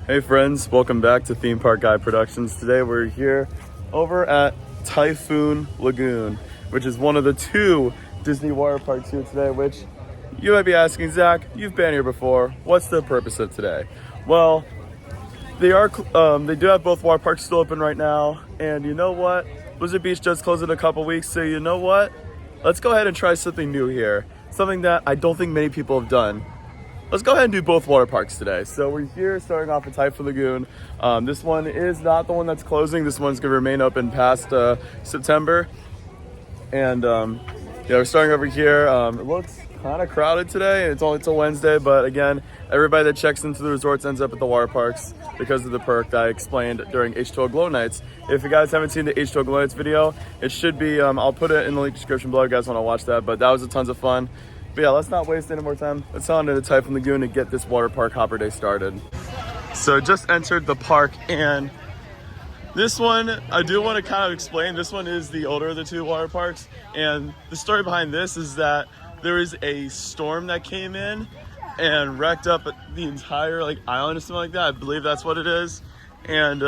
Hey friends, welcome back to Theme Park Guy Productions. Today we're here over at Typhoon Lagoon, which is one of the two Disney water parks here today, which you might be asking, Zach, you've been here before. What's the purpose of today? Well, they do have both water parks still open right now, and you know what? Blizzard Beach does close in a couple weeks, so you know what? Let's go ahead and try something new here. Something that I don't think many people have done. Let's go ahead and do both water parks today. So we're here starting off at Typhoon Lagoon. This one is not the one that's closing. This one's gonna remain open past September. And yeah, we're starting over here. It looks kind of crowded today. It's only till Wednesday, but again, everybody that checks into the resorts ends up at the water parks because of the perk that I explained during H2O Glow Nights. If you guys haven't seen the H2O Glow Nights video, it should be, I'll put it in the link description below if you guys wanna watch that, but that was a tons of fun. But yeah, let's not waste any more time. Let's head on to the Typhoon Lagoon and get this water park hopper day started. So just entered the park, and this one, I do want to kind of explain. This one is the older of the two water parks, and the story behind this is that there is a storm that came in and wrecked up the entire island or something like that. I believe that's what it is. And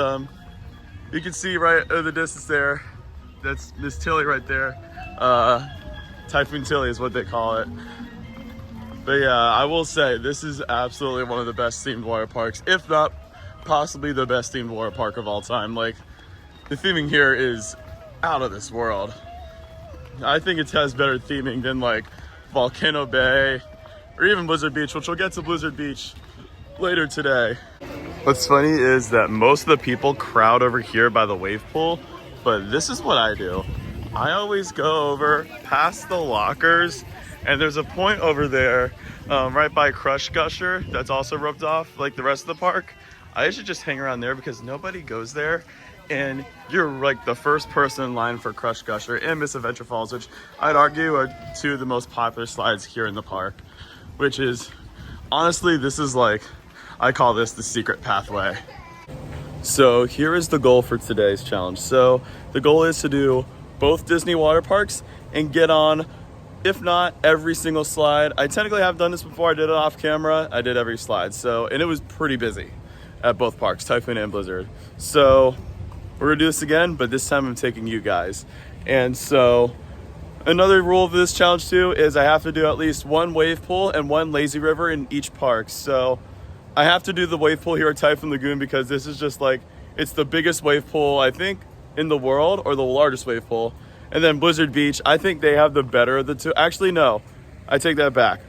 you can see right in the distance there, that's Miss Tilly right there. Typhoon Tilly is what they call it. But yeah, I will say this is absolutely one of the best themed water parks, if not possibly the best themed water park of all time. Like, the theming here is out of this world. I think it has better theming than like Volcano Bay or even Blizzard Beach, which we'll get to Blizzard Beach later today. What's funny is that most of the people crowd over here by the wave pool, but this is what I do. I always go over past the lockers, and there's a point over there right by Crush Gusher that's also roped off like the rest of the park. I usually just hang around there because nobody goes there, and you're like the first person in line for Crush Gusher and Miss Adventure Falls, which I'd argue are two of the most popular slides here in the park, which is honestly, this is like, I call this the secret pathway. So here is the goal for today's challenge. So the goal is to do both Disney water parks and get on, if not every single slide. I technically have done this before. I did it off camera. I did every slide. And it was pretty busy at both parks, Typhoon and Blizzard. So we're gonna do this again, but this time I'm taking you guys. And so another rule of this challenge too is I have to do at least one wave pool and one lazy river in each park. So I have to do the wave pool here at Typhoon Lagoon because this is just like, it's the biggest wave pool, I think, in the world, or the largest wave pool. And then Blizzard Beach, I think they have the better of the two. Actually, no, I take that back.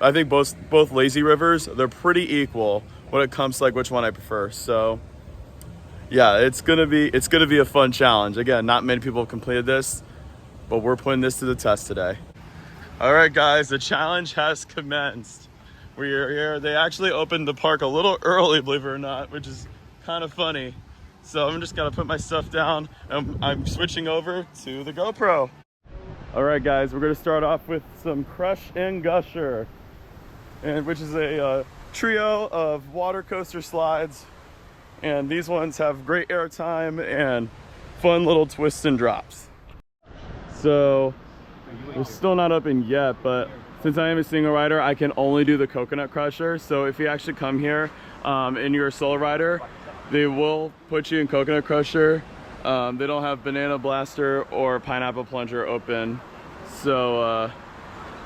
I think both lazy rivers, they're pretty equal when it comes to like which one I prefer. So yeah, it's gonna be a fun challenge. Again, not many people have completed this, but we're putting this to the test today. All right, guys, the challenge has commenced. We're here. They actually opened the park a little early, believe it or not, which is kind of funny. So I'm just gonna put my stuff down, and I'm switching over to the GoPro. All right, guys, we're gonna start off with some Crush and Gusher, which is a trio of water coaster slides. And these ones have great airtime and fun little twists and drops. So they're still not open yet, but since I am a single rider, I can only do the Coconut Crusher. So if you actually come here and you're a solo rider, they will put you in Coconut Crusher. They don't have Banana Blaster or Pineapple Plunger open. So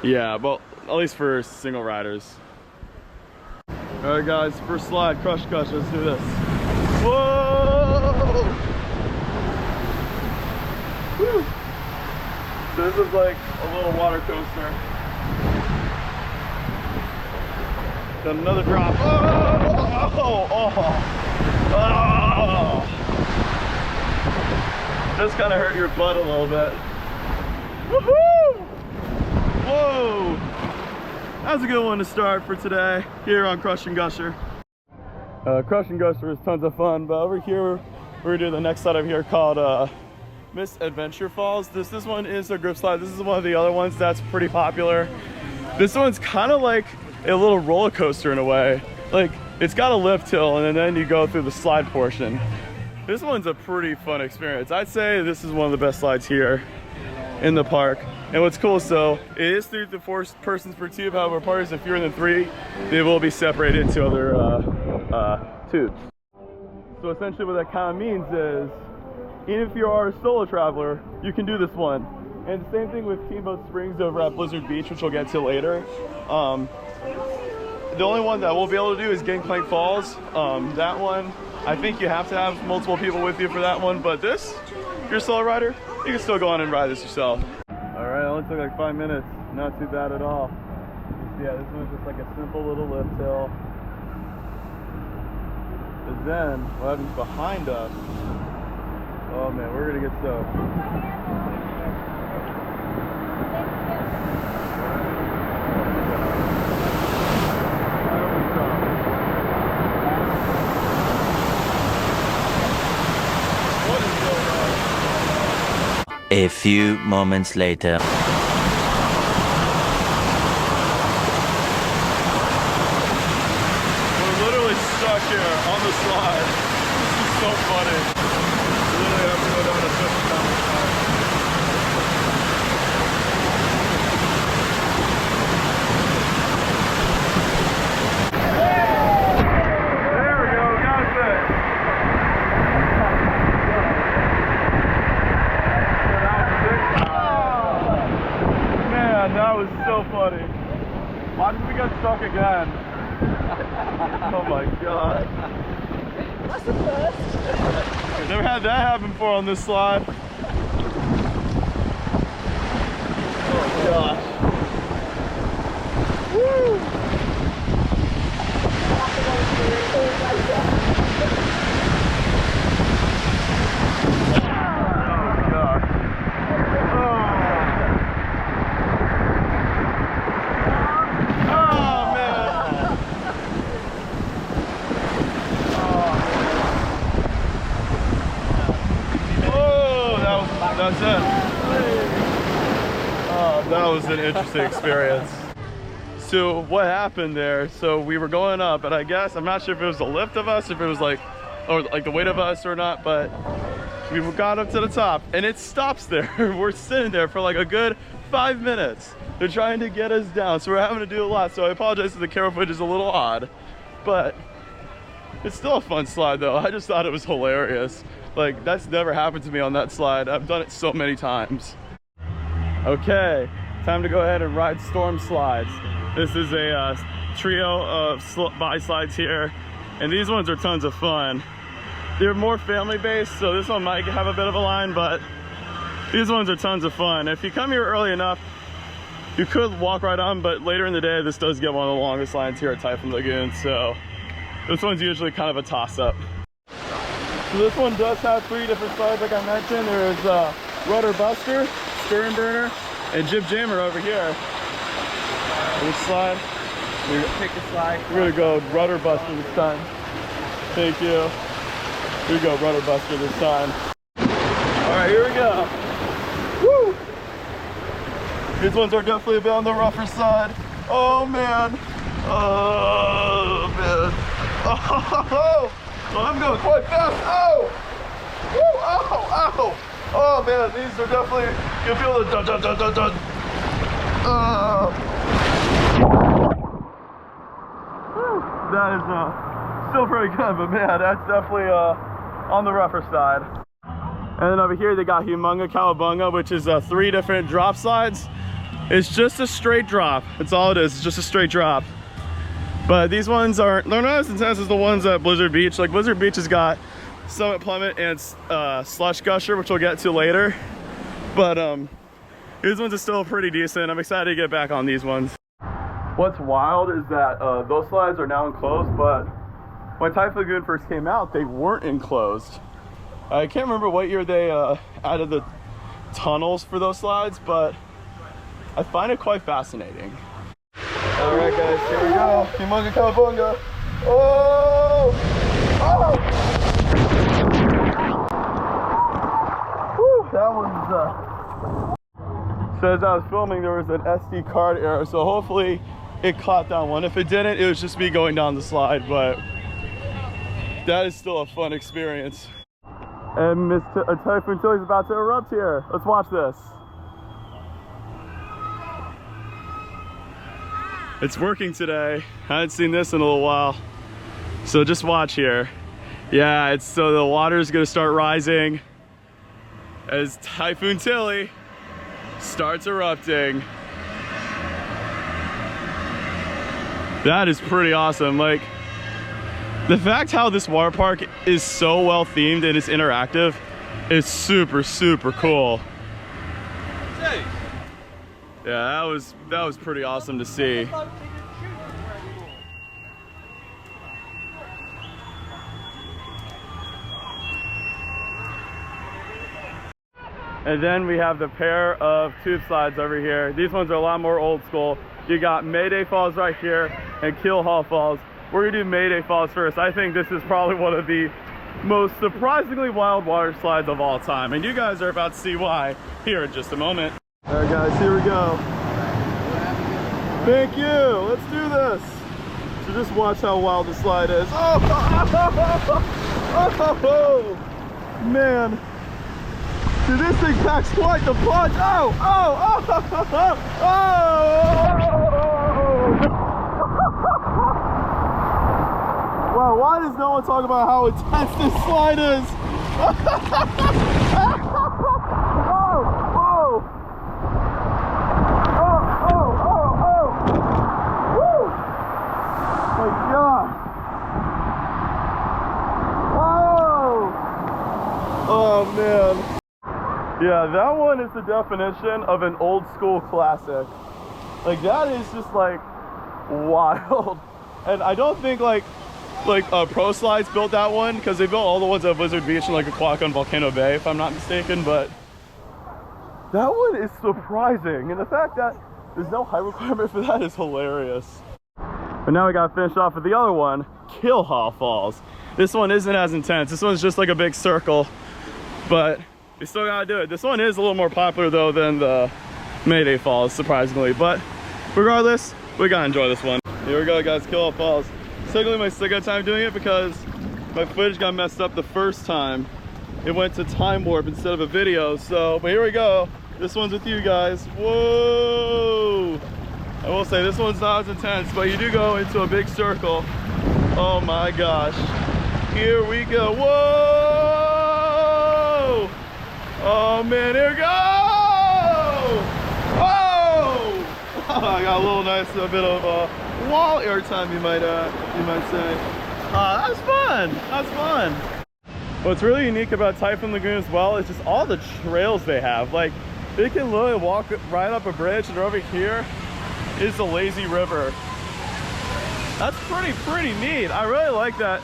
yeah, well, at least for single riders. All right, guys, first slide, Crush Gusher, let's do this. Whoa! Woo! So this is like a little water coaster. Then another drop. Oh! Oh! Oh! Oh! Just kind of hurt your butt a little bit. Woohoo! Whoa! That was a good one to start for today here on Crush and Gusher. Crush and Gusher is tons of fun, but over here we're doing the next slide over here called Miss Adventure Falls. This one is a grip slide. This is one of the other ones that's pretty popular. This one's kind of like a little roller coaster in a way. Like, it's got a lift hill and then you go through the slide portion. This one's a pretty fun experience. I'd say this is one of the best slides here in the park. And what's cool, so it is 3 to 4 persons per tube. However, parties, if you're in the 3, they will be separated into other tubes. So essentially what that kind of means is, even if you are a solo traveler, you can do this one. And the same thing with Steamboat Springs over at Blizzard Beach, which we'll get to later. The only one that we'll be able to do is Gangplank Falls. That one, I think you have to have multiple people with you for that one, but this, if you're a solo rider, you can still go on and ride this yourself. All right, it only took like 5 minutes. Not too bad at all. Yeah, this one's just like a simple little lift hill. But then, what happens behind us? Oh man, we're gonna get soaked. A few moments later. We're literally stuck here on the slide. This is so funny. We literally have to go down a 50 down the slide. There we go, got it. Man, that was so funny. Why did we get stuck again? Oh my god. That's the first. I've never had that happen before on this slide. Oh gosh. Woo! Oh gosh. Oh man. That's it. Oh, that was an interesting experience. So what happened there, so we were going up, and I guess, I'm not sure if it was the lift of us, if it was like, or like the weight of us or not, but we got up to the top, and it stops there. We're sitting there for like a good 5 minutes. They're trying to get us down, so we're having to do a lot, so I apologize if the camera footage is a little odd, but it's still a fun slide though. I just thought it was hilarious. Like, that's never happened to me on that slide. I've done it so many times. Okay, time to go ahead and ride storm slides. This is a trio of bike slides here, and these ones are tons of fun. They're more family based, so this one might have a bit of a line, but these ones are tons of fun. If you come here early enough, you could walk right on, but later in the day, this does get one of the longest lines here at Typhoon Lagoon, so this one's usually kind of a toss-up. So this one does have 3 different slides, like I mentioned. There's Rudder Buster, Stern Burner, and Jib Jammer over here. Which slide? Pick a slide. We're gonna go Rudder Buster this time. Thank you. Here we go, Rudder Buster this time. All right, here we go. Woo! These ones are definitely a bit on the rougher side. Oh man. Oh man. Oh! Well, I'm going quite fast. Oh! Woo! Ow! Ow! Oh man, these are definitely, you feel the dun dun dun dun dun. That is still pretty good, but man, that's definitely on the rougher side. And then over here they got Humunga Cowabunga, which is 3 different drop slides. It's just a straight drop. That's all it is. It's just a straight drop. But these ones aren't, they're not as intense as the ones at Blizzard Beach. Like Blizzard Beach has got Summit Plummet and Slush Gusher, which we'll get to later. But these ones are still pretty decent. I'm excited to get back on these ones. What's wild is that those slides are now enclosed, but when Typhoon Lagoon first came out, they weren't enclosed. I can't remember what year they added the tunnels for those slides, but I find it quite fascinating. All right, guys, here we go. Humunga Cowabunga. Oh! Oh! Whew, that one's So as I was filming, there was an SD card error, so hopefully it caught that one. If it didn't, it was just me going down the slide, but that is still a fun experience. And Typhoon Tilly's about to erupt here. Let's watch this. It's working today. I haven't seen this in a little while. So just watch here. Yeah, it's so the water's gonna start rising as Typhoon Tilly starts erupting. That is pretty awesome. Like, the fact how this water park is so well themed and it's interactive is super, super cool. Yeah, that was pretty awesome to see. And then we have the pair of tube slides over here. These ones are a lot more old school. You got Mayday Falls right here and Kill Hall Falls. We're gonna do Mayday Falls first. I think this is probably one of the most surprisingly wild water slides of all time. And you guys are about to see why here in just a moment. All right guys, here we go. Thank you, let's do this. So just watch how wild the slide is. Oh, man. Dude, this thing packs quite the punch. Oh, oh, oh, oh, oh. Wow, why does no one talk about how intense this slide is? Oh, oh. Oh, oh, oh, oh. Woo! My God. Oh. Oh, man. Yeah, that one is the definition of an old school classic. Like, that is just like wild. And I don't think like Pro Slides built that one, because they built all the ones at Blizzard Beach and like Aquaca and Volcano Bay, if I'm not mistaken. But that one is surprising, and the fact that there's no height requirement for that is hilarious. But now we gotta finish off with the other one, Kill Hall Falls. This one isn't as intense. This one's just like a big circle, but we still gotta do it. This one is a little more popular though than the Mayday Falls, surprisingly. But regardless, we gotta enjoy this one. Here we go, guys, Kill Hall Falls. It's technically my second time doing it because my footage got messed up the first time. It went to time warp instead of a video. So, but here we go. This one's with you guys. Whoa! I will say this one's not as intense, but you do go into a big circle. Oh my gosh. Here we go. Whoa! Oh man, here we go! Oh! I got a little nice bit of wall airtime, you might say. That was fun. That was fun. What's really unique about Typhoon Lagoon as well is just all the trails they have. Like, they can literally walk right up a bridge, and over here is the lazy river. That's pretty neat. I really like that.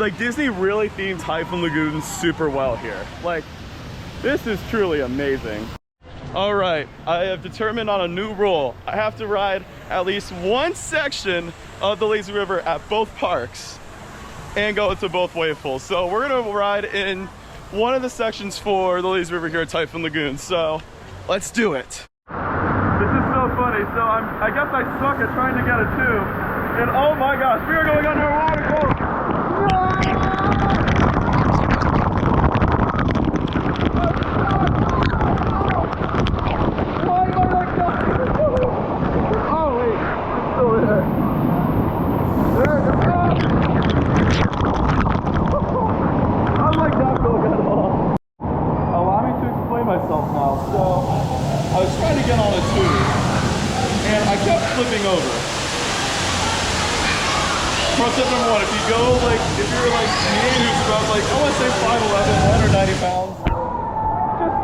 Like, Disney really themed Typhoon Lagoon super well here. Like, this is truly amazing. All right, I have determined on a new rule. I have to ride at least one section of the lazy river at both parks and go into both wave pools. So we're gonna ride in one of the sections for the lazy river here at Typhoon Lagoon. So let's do it. This is so funny. So I guess I suck at trying to get a tube. And oh my gosh, we are going under a waterfall. Flipping over. Pro tip number one, if you're like me, who's about like, I want to say 5'11", 190 pounds, just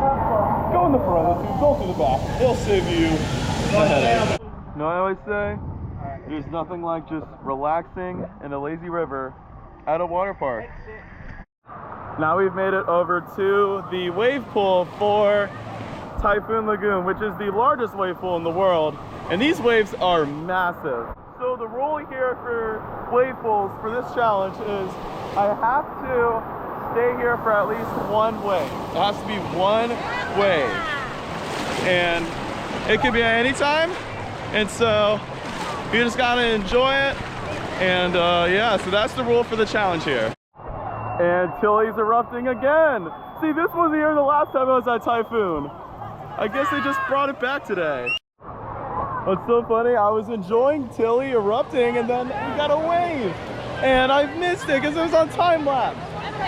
go in the front of the tube, don't through the back. It'll save you a headache. You know what I always say? There's nothing like just relaxing in a lazy river at a water park. Now we've made it over to the wave pool for Typhoon Lagoon, which is the largest wave pool in the world. And these waves are massive. So the rule here for wave pools for this challenge is I have to stay here for at least one wave. It has to be one wave. And it could be at any time. And so you just gotta enjoy it. And yeah, so that's the rule for the challenge here. And Tilly's erupting again. See, this was here the last time I was at Typhoon. I guess they just brought it back today. What's so funny, I was enjoying Tilly erupting and then we got a wave. And I missed it because it was on time lapse.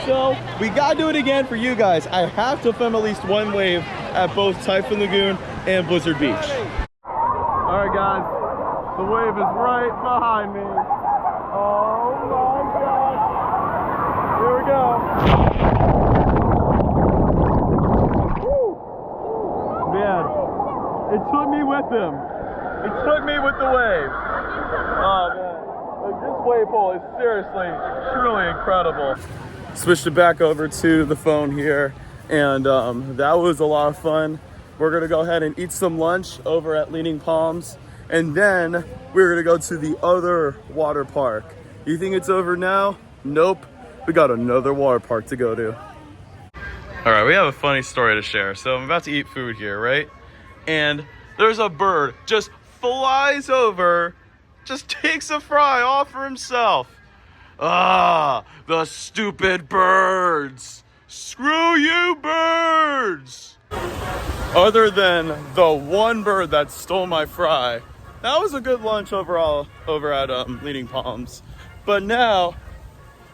So we gotta do it again for you guys. I have to film at least one wave at both Typhoon Lagoon and Blizzard Beach. All right, guys, the wave is right behind me. Oh my gosh. Here we go. Woo. Man, it took me with him. It took me with the wave. Oh man, like, this wave pool is seriously, truly incredible. Switched it back over to the phone here, and that was a lot of fun. We're gonna go ahead and eat some lunch over at Leaning Palms, and then we're gonna go to the other water park. You think it's over now? Nope, we got another water park to go to. All right, we have a funny story to share. So I'm about to eat food here, right? And there's a bird just flies over, just takes a fry all for himself. Ah, the stupid birds. Screw you, birds. Other than the one bird that stole my fry, that was a good lunch overall over at Leaning Palms. But now,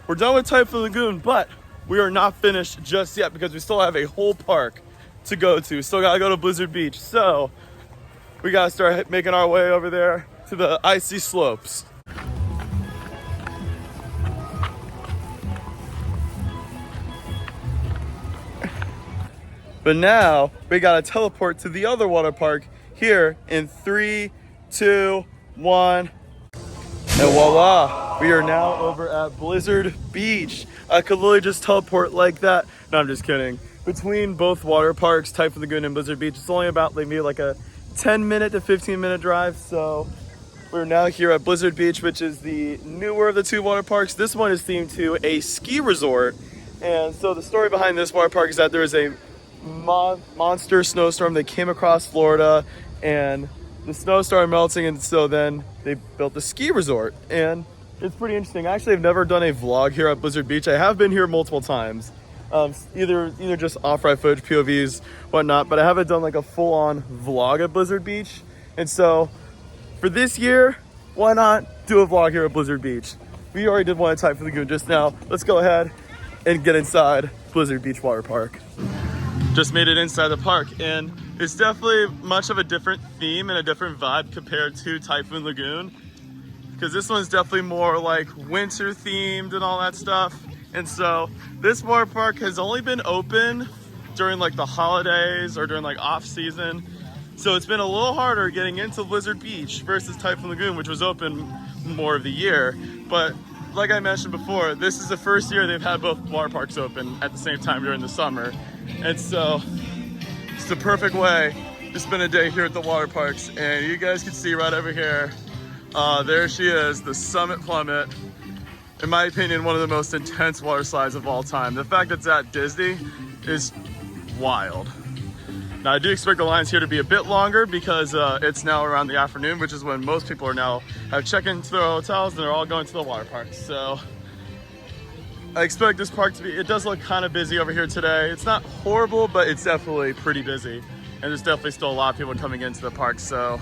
we're done with Typhoon Lagoon, but we are not finished just yet because we still have a whole park to go to. Still gotta go to Blizzard Beach. So, we gotta start making our way over there to the icy slopes. But now we gotta teleport to the other water park here in 3, 2, 1. And voila, we are now over at Blizzard Beach. I could literally just teleport like that. No, I'm just kidding. Between both water parks, Typhoon Lagoon and Blizzard Beach, it's only about maybe like a 10-minute to 15-minute drive. So we're now here at Blizzard Beach, which is the newer of the two water parks. This one is themed to a ski resort. And so the story behind this water park is that there is a monster snowstorm that came across Florida, and the snow started melting, and so then they built the ski resort. And it's pretty interesting. Actually, I've never done a vlog here at Blizzard Beach. I have been here multiple times, either just off-ride footage, POVs, whatnot, but I haven't done like a full-on vlog at Blizzard Beach. And so for this year, why not do a vlog here at Blizzard Beach? We already did one at Typhoon Lagoon just now. Let's go ahead and get inside Blizzard Beach Water Park. Just made it inside the park, and it's definitely much of a different theme and a different vibe compared to Typhoon Lagoon, because this one's definitely more like winter themed and all that stuff. And so this water park has only been open during like the holidays or during like off season, so it's been a little harder getting into Blizzard Beach versus Typhoon Lagoon, which was open more of the year. But like I mentioned before, this is the first year they've had both water parks open at the same time during the summer. And so it's the perfect way to spend a day here at the water parks. And you guys can see right over here, there she is, the Summit Plummet. In my opinion, one of the most intense water slides of all time. The fact that it's at Disney is wild. Now I do expect the lines here to be a bit longer because it's now around the afternoon, which is when most people are now have checked into their hotels and they're all going to the water parks. So I expect this park to be, it does look kind of busy over here today. It's not horrible, but it's definitely pretty busy. And there's definitely still a lot of people coming into the park. So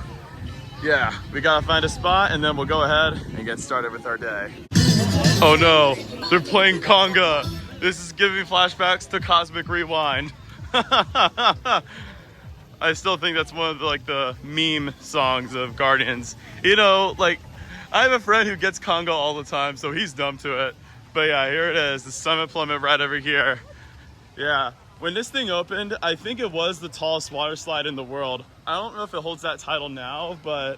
yeah, we gotta find a spot and then we'll go ahead and get started with our day. Oh no, they're playing conga. This is giving me flashbacks to Cosmic Rewind. I still think that's one of the meme songs of Guardians. You know, like, I have a friend who gets conga all the time, so he's dumb to it. But yeah, here it is, the Summit Plummet right over here. Yeah, when this thing opened, I think it was the tallest water slide in the world. I don't know if it holds that title now, but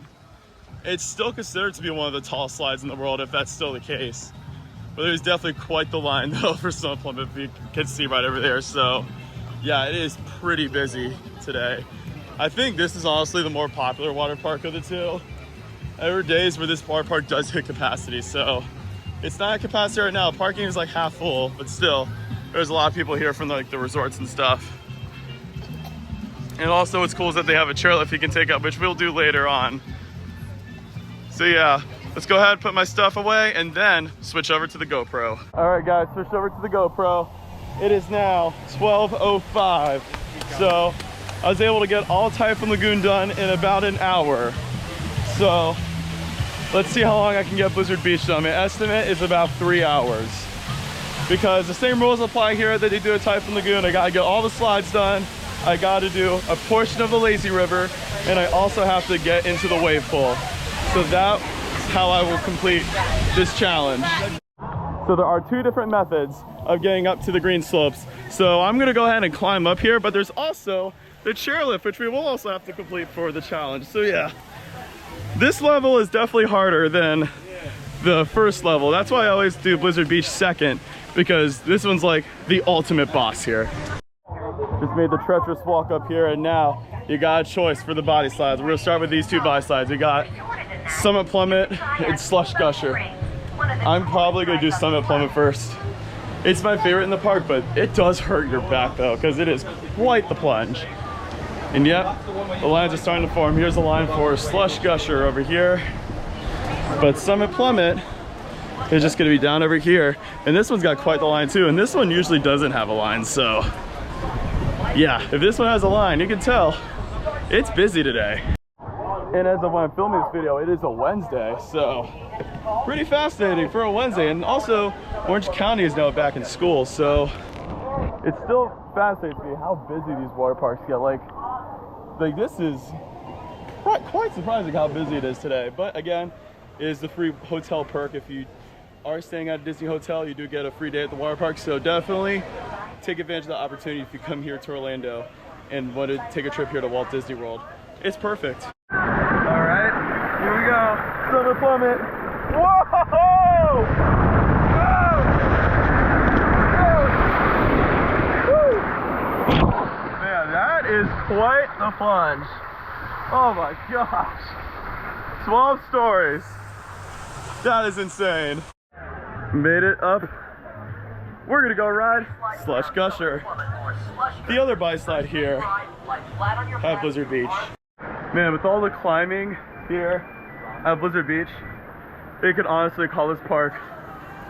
it's still considered to be one of the tallest slides in the world, if that's still the case. But there's definitely quite the line though for Summit Plummet, if you can see right over there. So yeah, it is pretty busy today. I think this is honestly the more popular water park of the two. There are days where this water park does hit capacity, so it's not at capacity right now. Parking is like half full, but still, there's a lot of people here from like the resorts and stuff. And also what's cool is that they have a chairlift you can take up, which we'll do later on. So yeah, let's go ahead and put my stuff away and then switch over to the GoPro. All right guys, switched over to the GoPro. It is now 12:05. So I was able to get all Typhoon Lagoon done in about an hour. So let's see how long I can get Blizzard Beach done. My estimate is about 3 hours. because the same rules apply here that they do at Typhoon Lagoon. I gotta get all the slides done. I gotta do a portion of the lazy river, and I also have to get into the wave pool. So that's how I will complete this challenge. So there are two different methods of getting up to the green slopes. So I'm gonna go ahead and climb up here, but there's also the chairlift, which we will also have to complete for the challenge. So yeah, this level is definitely harder than the first level. That's why I always do Blizzard Beach second, because this one's like the ultimate boss here. Just made the treacherous walk up here, and now you got a choice for the body slides. We're gonna start with these two body slides. We got Summit Plummet and Slush Gusher. I'm probably gonna do Summit Plummet first. It's my favorite in the park, but it does hurt your back though, because it is quite the plunge. And yep, the lines are starting to form. Here's the line for Slush Gusher over here. But Summit Plummet is just gonna be down over here. And this one's got quite the line too. And this one usually doesn't have a line, so yeah, if this one has a line, you can tell it's busy today. And as of when I'm filming this video, it is a Wednesday, so pretty fascinating for a Wednesday. And also, Orange County is now back in school, so it's still fascinating to me how busy these water parks get. Like this is quite surprising how busy it is today. But again, it is the free hotel perk. If you are staying at a Disney hotel, you do get a free day at the water park. So definitely take advantage of the opportunity if you come here to Orlando and want to take a trip here to Walt Disney World. It's perfect. All right, here we go. Summit Plummet. Whoa! Man, that is quite the plunge. Oh my gosh. 12 stories. That is insane. Made it up. We're gonna go ride Slush Gusher. The other bike slide here at Blizzard Beach. Man, with all the climbing here at Blizzard Beach, they could honestly call this park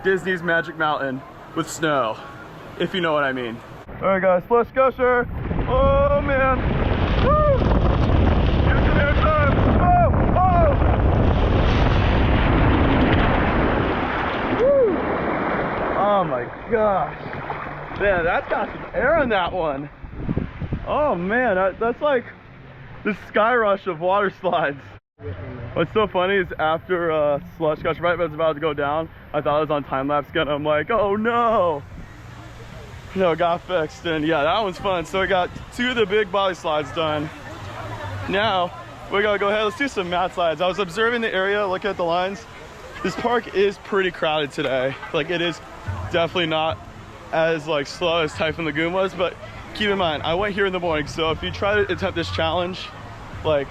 Disney's Magic Mountain with snow, if you know what I mean. All right guys, Slush Gusher. Oh man. Woo! Here's the next time. Oh, oh! Woo! Oh my gosh. Man, that's got some air in that one. Oh man, that's like the sky rush of water slides. What's so funny is after Slush Gusher, right when it was about to go down, I thought it was on time lapse again. I'm like, oh no. No, it got fixed, and yeah, that one's fun. So we got two of the big body slides done. Now we gotta go ahead, let's do some mat slides. I was observing the area, looking at the lines. This park is pretty crowded today. Like, it is definitely not as like slow as Typhoon Lagoon was, but keep in mind, I went here in the morning, so if you try to attempt this challenge, like,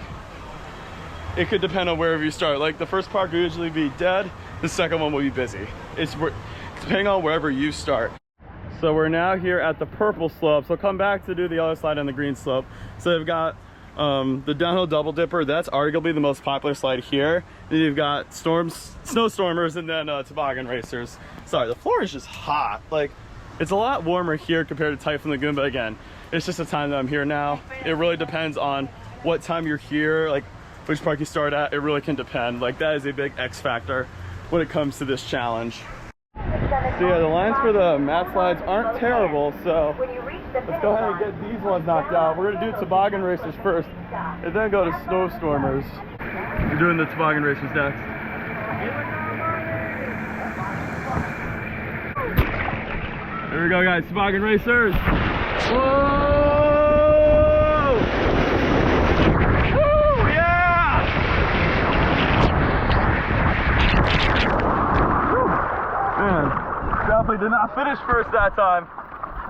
it could depend on wherever you start. Like, the first park will usually be dead, the second one will be busy. It's depending on wherever you start. So we're now here at the purple slope, so come back to do the other slide on the green slope. So they've got the downhill double dipper. That's arguably the most popular slide here. Then you've got snowstormers, and then toboggan racers. Sorry, the floor is just hot. Like, it's a lot warmer here compared to Typhoon Lagoon, but again, it's just the time that I'm here now. It really depends on what time you're here, like which park you start at. It really can depend. Like, that is a big X factor when it comes to this challenge. So yeah, the lines for the mat slides aren't terrible, so let's go ahead and get these ones knocked out. We're gonna do toboggan racers first, and then go to snowstormers. We're doing the toboggan racers next. Here we go, guys, toboggan racers. Whoa! Woo, yeah! Woo. Man, definitely did not finish first that time,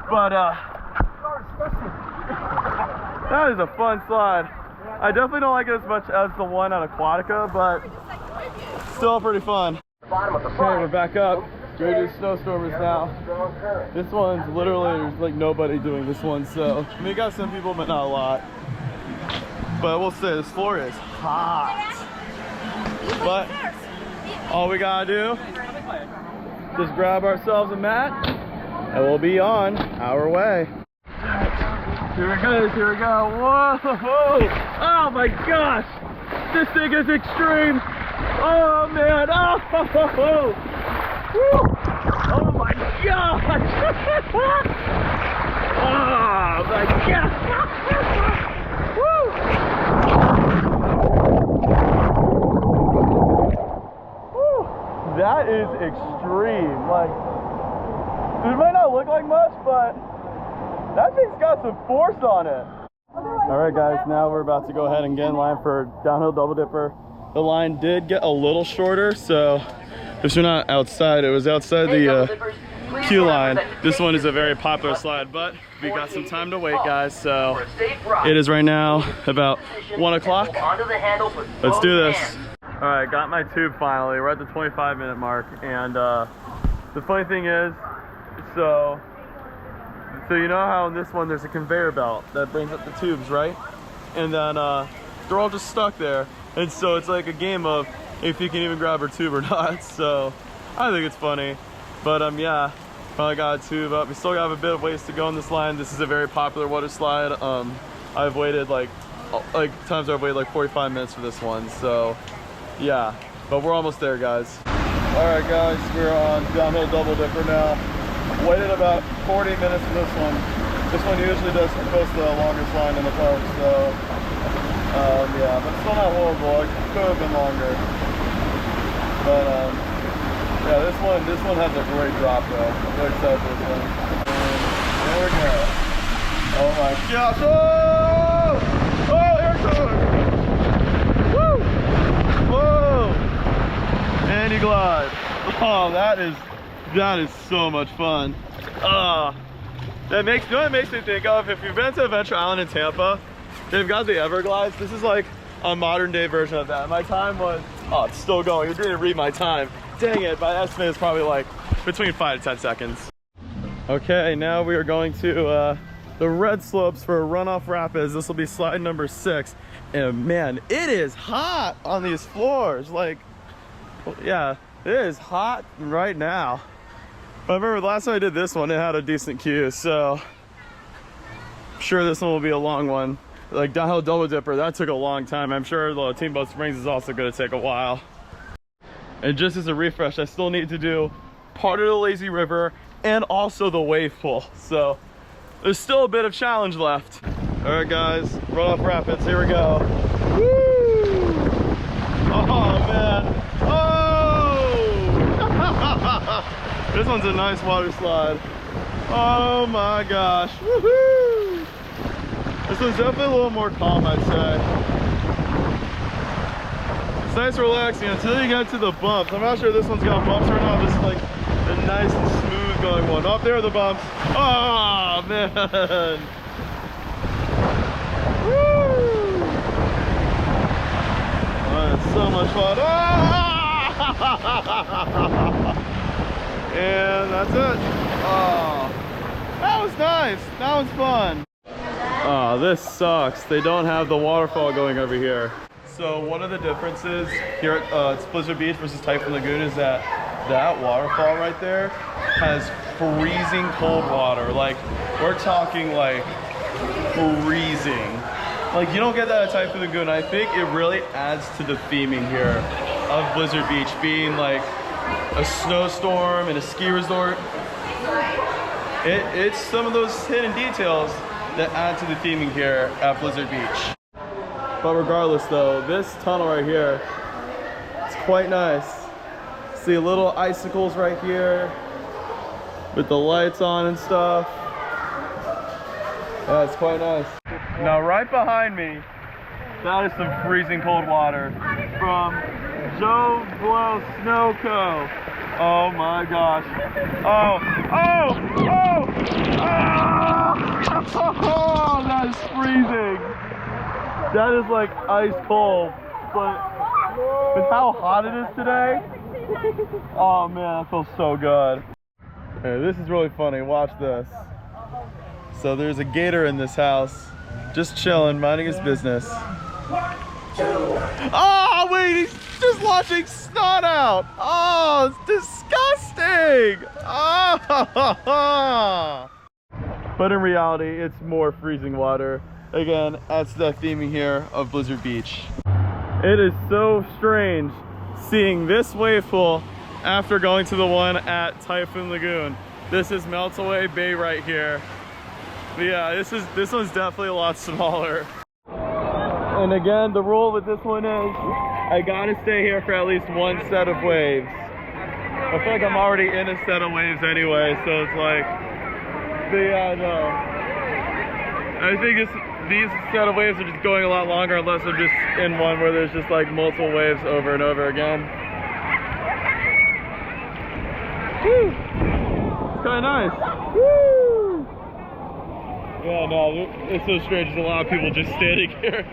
but that is a fun slide. I definitely don't like it as much as the one at Aquatica, but still pretty fun. Okay, we're back up. We're gonna do snowstormers now. This one's literally, there's like nobody doing this one, so I mean, you got some people, but not a lot. But we'll say this floor is hot. But all we gotta do, just grab ourselves a mat, and we'll be on our way. Here it goes, here we go. Whoa! Oh my gosh! This thing is extreme! Oh man! Oh! Woo. Oh my gosh! Oh my god! That is extreme. Like, it might not look like much, but that thing's got some force on it. All right, guys, now we're about to go ahead and get in line for downhill double dipper. The line did get a little shorter, so if you're not outside, it was outside the queue line. This one is a very popular slide, but we got some time to wait, guys. So it is right now about 1 o'clock. Let's do this. All right, got my tube finally. We're at the 25-minute mark, and the funny thing is, so you know how in this one there's a conveyor belt that brings up the tubes, right? And then they're all just stuck there, and so it's like a game of if you can even grab her tube or not. So I think it's funny, but yeah, finally got a tube up. We still got a bit of ways to go on this line. This is a very popular water slide. I've waited like times I've waited like 45 minutes for this one. So yeah, but we're almost there, guys. All right, guys, we're on downhill double dipper now. Waited about 40 minutes for this one. This one usually does post the longest line in the park, so yeah, but still not horrible. It could have been longer, but yeah, this one has a great drop though. I'm really excited for this one. And there we go. Oh my gosh! Oh, here it comes! Woo! Whoa! And you glide. Oh, that is so much fun. That makes me think of, if you've been to Adventure Island in Tampa, they've got the Everglides. This is like a modern day version of that. My time was, oh, it's still going. You didn't read my time. Dang it, my estimate is probably like between 5 to 10 seconds. Okay, now we are going to the red slopes for runoff rapids. This will be slide number 6. And man, it is hot on these floors. Like, yeah, it is hot right now. I remember the last time I did this one, it had a decent queue, so I'm sure this one will be a long one. Like downhill double dipper, that took a long time. I'm sure the Teamboat Springs is also going to take a while. And just as a refresh, I still need to do part of the lazy river and also the wave pool. So there's still a bit of challenge left. All right, guys, runoff rapids, here we go. Woo! Oh man, oh! This one's a nice water slide. Oh my gosh, woohoo! This one's definitely a little more calm, I'd say. It's nice relaxing until you get to the bumps. I'm not sure this one's got bumps or not. This is like a nice and smooth going one. Up there are the bumps. Oh man! Woo! Oh, it's so much fun. Ah! And that's it. Oh, that was nice. That was fun. Oh, this sucks. They don't have the waterfall going over here. So one of the differences here at Blizzard Beach versus Typhoon Lagoon is that that waterfall right there has freezing cold water. Like, we're talking like freezing. Like, you don't get that at Typhoon Lagoon. I think it really adds to the theming here of Blizzard Beach being like a snowstorm and a ski resort. It's some of those hidden details that add to the theming here at Blizzard Beach. But regardless though, this tunnel right here, it's quite nice. See little icicles right here with the lights on and stuff. Yeah, it's quite nice. Now right behind me, that is some freezing cold water from Joe Blow Snow Co. Oh my gosh. Oh, that is freezing. That is like ice cold. But with how hot it is today, oh man, that feels so good. Hey, this is really funny. Watch this. So there's a gator in this house, just chilling, minding his business. Oh wait, he's just launching snot out. Oh, it's disgusting. Oh. But in reality, it's more freezing water. Again, that's the theming here of Blizzard Beach. It is so strange seeing this wave pool after going to the one at Typhoon Lagoon. This is Meltaway Bay right here. But yeah, this one's definitely a lot smaller. And again, the rule with this one is I gotta stay here for at least one set of waves. I feel like I'm already in a set of waves anyway, so it's like, but yeah, no. I think these set of waves are just going a lot longer unless I'm just in one where there's just like multiple waves over and over again. Woo! It's kind of nice. Woo! Yeah, no, it's so strange. There's a lot of people just standing here.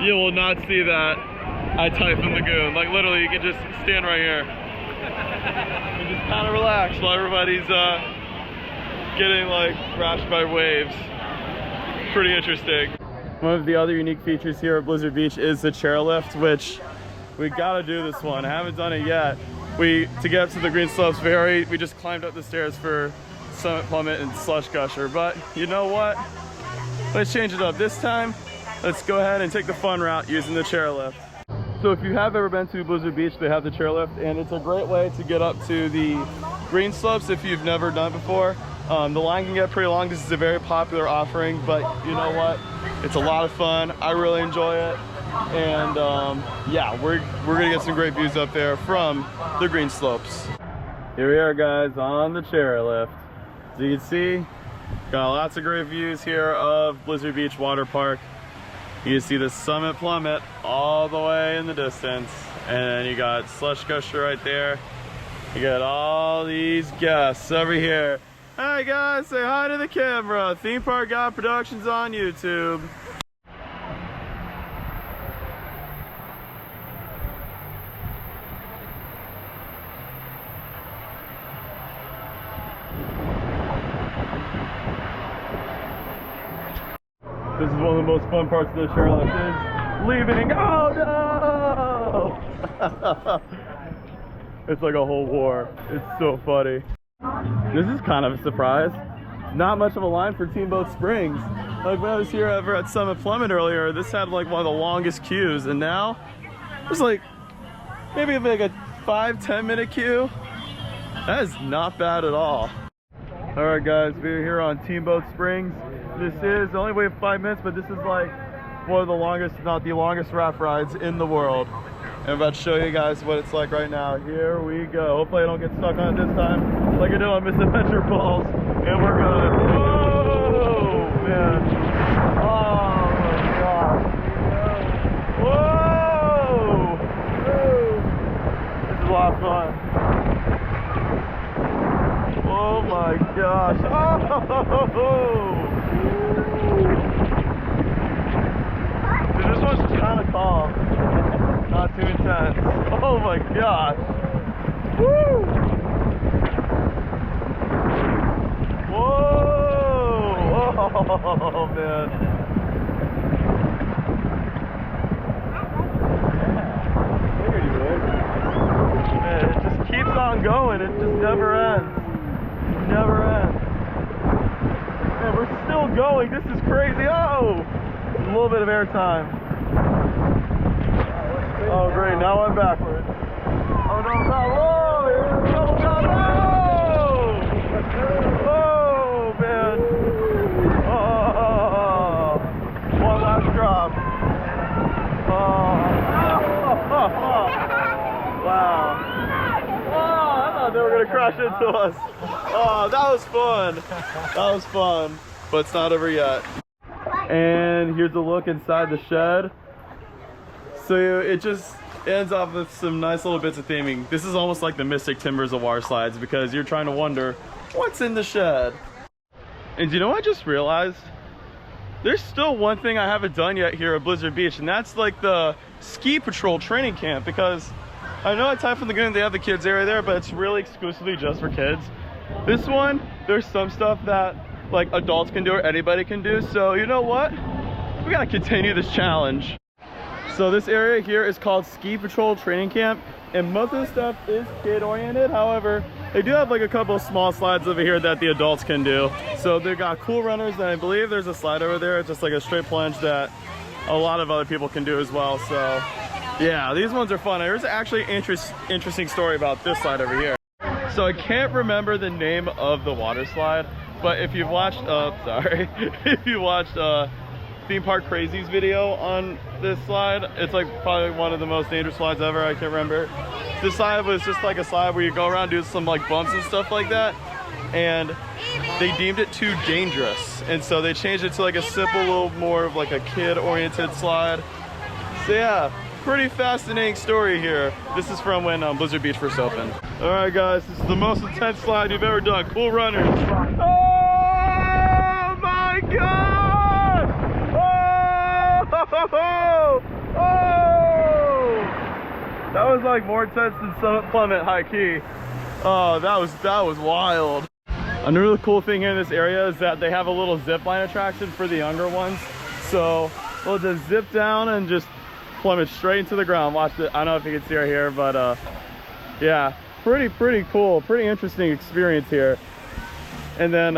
You will not see that at Typhoon Lagoon. Like literally, you can just stand right here and just kind of relax while everybody's getting like crashed by waves. Pretty interesting. One of the other unique features here at Blizzard Beach is the chairlift, which we gotta do this one. I haven't done it yet. To get up to the green slopes we just climbed up the stairs for Summit Plummet and Slush Gusher, but you know what? Let's change it up. This time, let's go ahead and take the fun route using the chairlift. So if you have ever been to Blizzard Beach, they have the chairlift, and it's a great way to get up to the green slopes if you've never done it before. The line can get pretty long. This is a very popular offering, but you know what? It's a lot of fun. I really enjoy it. And yeah, we're gonna get some great views up there from the green slopes. Here we are, guys, on the chairlift. As you can see, got lots of great views here of Blizzard Beach Water Park. You can see the Summit Plummet all the way in the distance, and you got Slush Gusher right there. You got all these guests over here. Hi guys, say hi to the camera. Theme Park Guy Productions on YouTube. This is one of the most fun parts of the chairlift is leaving. Oh no! It's like a whole war. It's so funny. This is kind of a surprise. Not much of a line for Teamboat Springs. Like when I was here over at Summit Plummet earlier, this had like one of the longest queues, and now there's like maybe like a 5-10 minute queue. That is not bad at all. All right, guys, we're here on Teamboat Springs. This is only wait 5 minutes, but this is like one of the longest, if not the longest raft rides in the world. And I'm about to show you guys what it's like right now. Here we go. Hopefully I don't get stuck on it this time like I did on Misadventure Falls. And we're going, whoa, man. Oh my gosh. Whoa. This is a lot of fun. Oh my gosh. Oh. Dude, this one's kind of calm. Not too intense. Oh my gosh. Woo! Whoa! Oh man. Man, it just keeps on going. It just never ends. Never ends. Man, we're still going. This is crazy. Oh! A little bit of air time. Oh great, now I'm backwards. Oh no, no, whoa! Oh god, whoa! Oh man! Oh, one last drop. Oh, wow! Oh, I thought they were gonna crash into us. Oh, that was fun. That was fun, but it's not over yet. And here's a look inside the shed. So it just ends off with some nice little bits of theming. This is almost like the Mystic Timbers of water slides because you're trying to wonder what's in the shed. And you know what I just realized? There's still one thing I haven't done yet here at Blizzard Beach, and that's like the ski patrol training camp, because I know at Typhoon Lagoon they have the kids area there, but it's really exclusively just for kids. This one, there's some stuff that like adults can do or anybody can do. So you know what? We gotta continue this challenge. So this area here is called Ski Patrol Training Camp, and most of the stuff is kid oriented. However, they do have like a couple of small slides over here that the adults can do. So they've got cool runners, and I believe there's a slide over there. It's just like a straight plunge that a lot of other people can do as well. So yeah, these ones are fun. There's actually an interesting story about this slide over here. So So I can't remember the name of the water slide, but if you've watched, if you watched Theme Park Crazy's video on this slide, it's like probably one of the most dangerous slides ever. I can't remember. This slide was just like a slide where you go around, do some like bumps and stuff like that, and they deemed it too dangerous, and so they changed it to like a simple, little more of like a kid-oriented slide. So yeah, pretty fascinating story here. This is from when Blizzard Beach first opened. All right, guys, this is the most intense slide you've ever done. Cool runners. Oh my God! Oh! Oh! That was like more intense than Summit Plummet high key. Oh, that was wild. Another really cool thing here in this area is that they have a little zip line attraction for the younger ones. So we'll just zip down and just plummet straight into the ground. Watch it. I don't know if you can see her here, but yeah, pretty cool, pretty interesting experience here. And then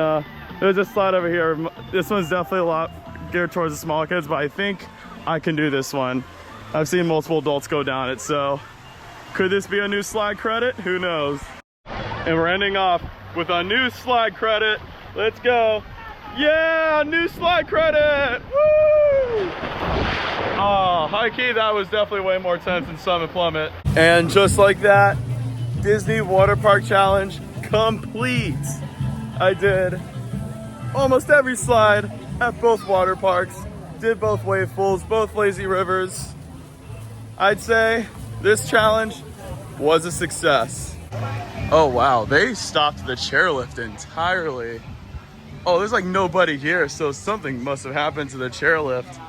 there's a slide over here. This one's definitely a lot geared towards the small kids, but I think I can do this one. I've seen multiple adults go down it, so could this be a new slide credit? Who knows? And we're ending off with a new slide credit. Let's go. Yeah, new slide credit. Woo! Oh, high key, that was definitely way more intense than Summit Plummet. And just like that, Disney Water Park Challenge complete. I did almost every slide at both water parks, did both wave pools, both lazy rivers. I'd say this challenge was a success. Oh wow, they stopped the chairlift entirely. Oh, there's like nobody here, so something must have happened to the chairlift.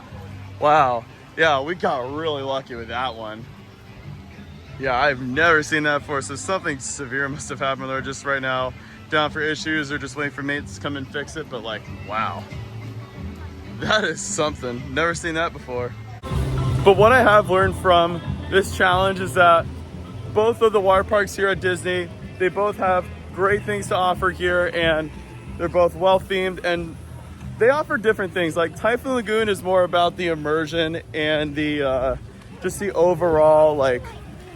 Wow, yeah, we got really lucky with that one. Yeah, I've never seen that before, so something severe must have happened. They're just right now down for issues or just waiting for mates to come and fix it, but like, wow. That is something, never seen that before. But what I have learned from this challenge is that both of the water parks here at Disney, they both have great things to offer here, and they're both well themed, and they offer different things. Like Typhoon Lagoon is more about the immersion and the just the overall like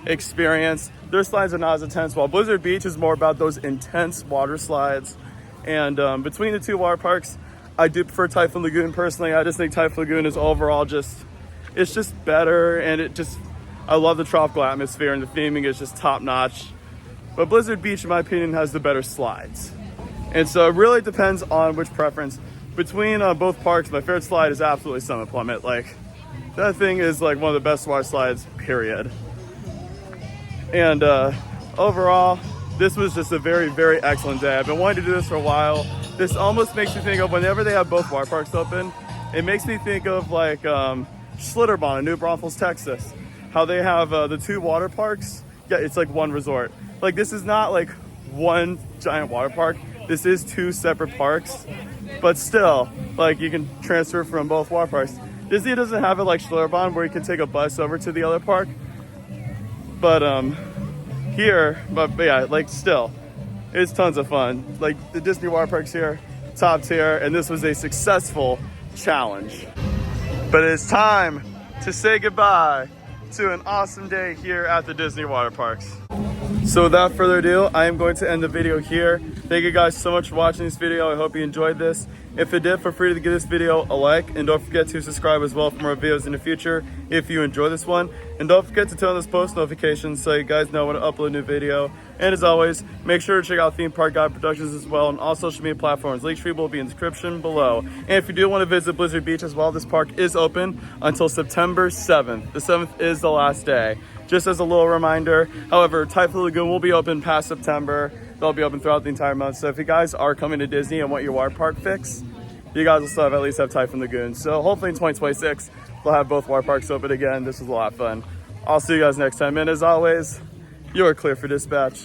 experience. Their slides are not as intense, while Blizzard Beach is more about those intense water slides. And between the two water parks, I do prefer Typhoon Lagoon personally. I just think Typhoon Lagoon is overall it's just better, and I love the tropical atmosphere, and the theming is just top notch. But Blizzard Beach, in my opinion, has the better slides. And so it really depends on which preference. Between both parks, my favorite slide is absolutely Summit Plummet. Like, that thing is like one of the best water slides, period. And overall, this was just a very, very excellent day. I've been wanting to do this for a while. This almost makes me think of whenever they have both water parks open, it makes me think of like Schlitterbahn in New Braunfels, Texas. How they have the two water parks. Yeah, it's like one resort. Like, this is not like one giant water park. This is two separate parks, but still, like, you can transfer from both water parks. Disney doesn't have it like Schlitterbahn where you can take a bus over to the other park. But but yeah, like, still, it's tons of fun. Like, the Disney water parks here, top tier, and this was a successful challenge. But it's time to say goodbye to an awesome day here at the Disney water parks. So without further ado, I am going to end the video here. Thank you guys so much for watching this video. I hope you enjoyed this. If you did, feel free to give this video a like, and don't forget to subscribe as well for more videos in the future if you enjoy this one. And don't forget to turn on those post notifications so you guys know when to upload a new video. And as always, make sure to check out Theme Park Guide Productions as well on all social media platforms. Linktree will be in the description below. And if you do want to visit Blizzard Beach as well, this park is open until September 7th. The 7th is the last day. Just as a little reminder, however, Typhoon Lagoon will be open past September. They'll be open throughout the entire month. So if you guys are coming to Disney and want your water park fix, you guys will still at least have Typhoon Lagoon. So hopefully in 2026, we'll have both water parks open again. This was a lot of fun. I'll see you guys next time. And as always, you are clear for dispatch.